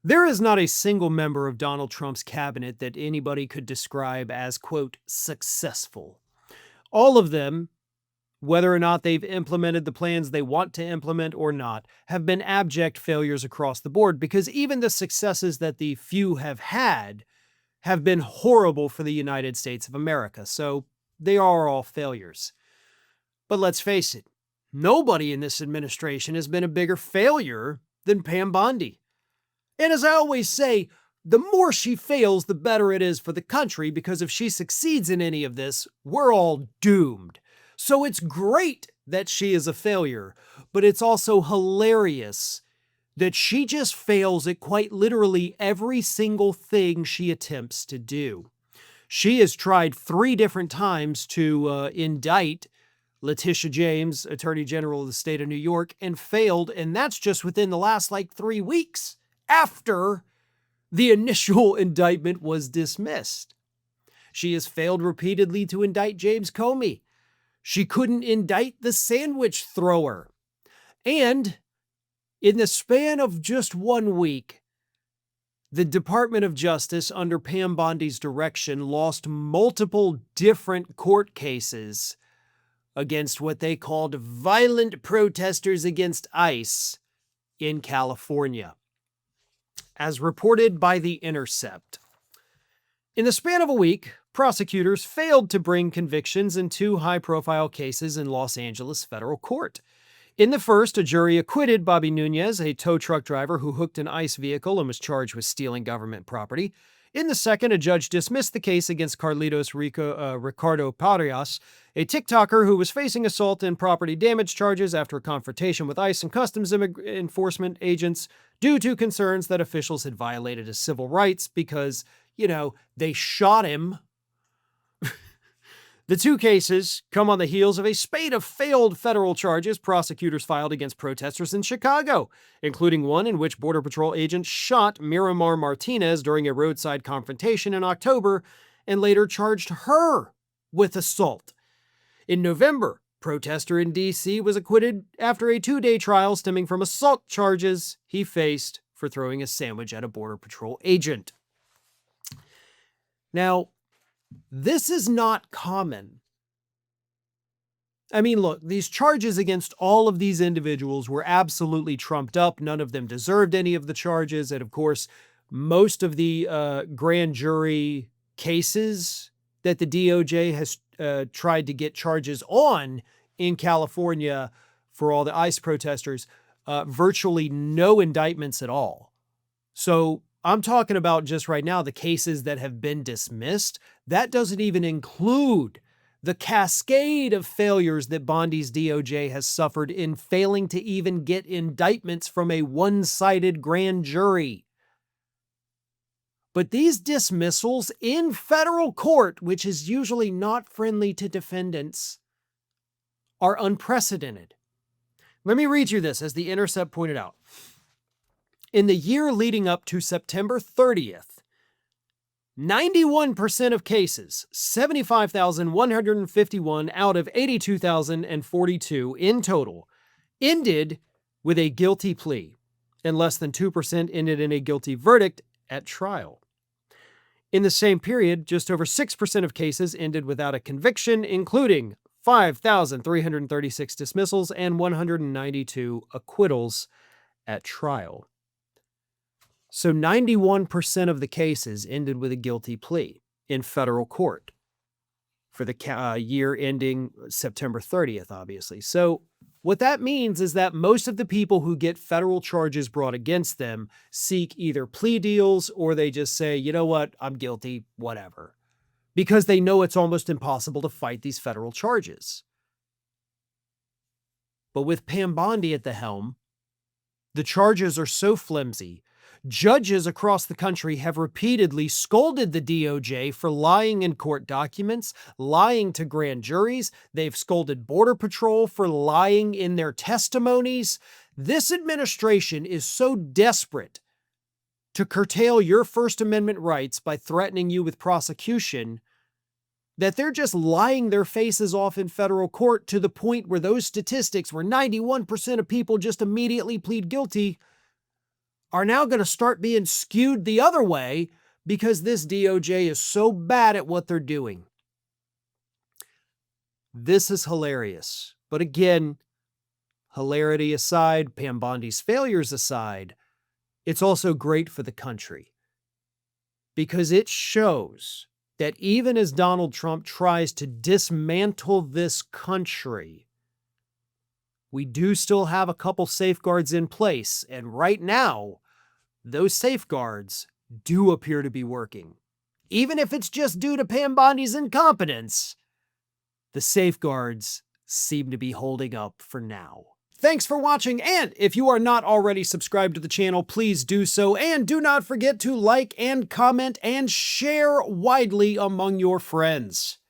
There is not a single member of Donald Trump's cabinet that anybody could describe as, quote, successful. All of them, whether or not they've implemented the plans they want to implement or not, have been abject failures across the board, because even the successes that the few have had have been horrible for the United States of America. So they are all failures. But let's face it, nobody in this administration has been a bigger failure than Pam Bondi. And as I always say, the more she fails, the better it is for the country, because if she succeeds in any of this, we're all doomed. So it's great that she is a failure, but it's also hilarious that she just fails at quite literally every single thing she attempts to do. She has tried 3 different times to indict Letitia James, Attorney General of the state of New York, and failed, and that's just within the last 3 weeks after the initial indictment was dismissed. She has failed repeatedly to indict James Comey. She couldn't indict the sandwich thrower. And in the span of just 1 week, the Department of Justice, under Pam Bondi's direction, lost multiple different court cases against what they called violent protesters against ICE in California, as reported by The Intercept. In the span of a week, prosecutors failed to bring convictions in 2 high-profile cases in Los Angeles federal court. In the first, a jury acquitted Bobby Nunez, a tow truck driver who hooked an ICE vehicle and was charged with stealing government property. In the second, a judge dismissed the case against Carlitos Ricardo Parias, a TikToker who was facing assault and property damage charges after a confrontation with ICE and Customs Enforcement agents due to concerns that officials had violated his civil rights because, they shot him. The 2 cases come on the heels of a spate of failed federal charges prosecutors filed against protesters in Chicago, including one in which Border Patrol agents shot Miramar Martinez during a roadside confrontation in October and later charged her with assault. In November, protester in D.C. was acquitted after a 2-day trial stemming from assault charges he faced for throwing a sandwich at a Border Patrol agent. Now, this is not common. I mean, look, these charges against all of these individuals were absolutely trumped up. None of them deserved any of the charges. And of course, most of the grand jury cases that the DOJ has tried to get charges on in California for all the ICE protesters, virtually no indictments at all. So I'm talking about just right now the cases that have been dismissed. That doesn't even include the cascade of failures that Bondi's DOJ has suffered in failing to even get indictments from a one-sided grand jury. But these dismissals in federal court, which is usually not friendly to defendants, are unprecedented. Let me read you this, as The Intercept pointed out. In the year leading up to September 30th, 91% of cases, 75,151 out of 82,042 in total, ended with a guilty plea, and less than 2% ended in a guilty verdict at trial. In the same period, just over 6% of cases ended without a conviction, including 5,336 dismissals and 192 acquittals at trial. So 91% of the cases ended with a guilty plea in federal court for the year ending September 30th, obviously. So what that means is that most of the people who get federal charges brought against them seek either plea deals or they just say, you know what, I'm guilty, whatever, because they know it's almost impossible to fight these federal charges. But with Pam Bondi at the helm, the charges are so flimsy. Judges across the country have repeatedly scolded the DOJ for lying in court documents, lying to grand juries. They've scolded Border Patrol for lying in their testimonies. This administration is so desperate to curtail your First Amendment rights by threatening you with prosecution that they're just lying their faces off in federal court to the point where those statistics, where 91% of people just immediately plead guilty, are now going to start being skewed the other way because this DOJ is so bad at what they're doing. This is hilarious. But again, hilarity aside, Pam Bondi's failures aside, it's also great for the country because it shows that even as Donald Trump tries to dismantle this country, we do still have a couple safeguards in place. And right now, those safeguards do appear to be working. Even if it's just due to Pam Bondi's incompetence, the safeguards seem to be holding up for now. Thanks for watching, and if you are not already subscribed to the channel, please do so, and do not forget to like and comment and share widely among your friends.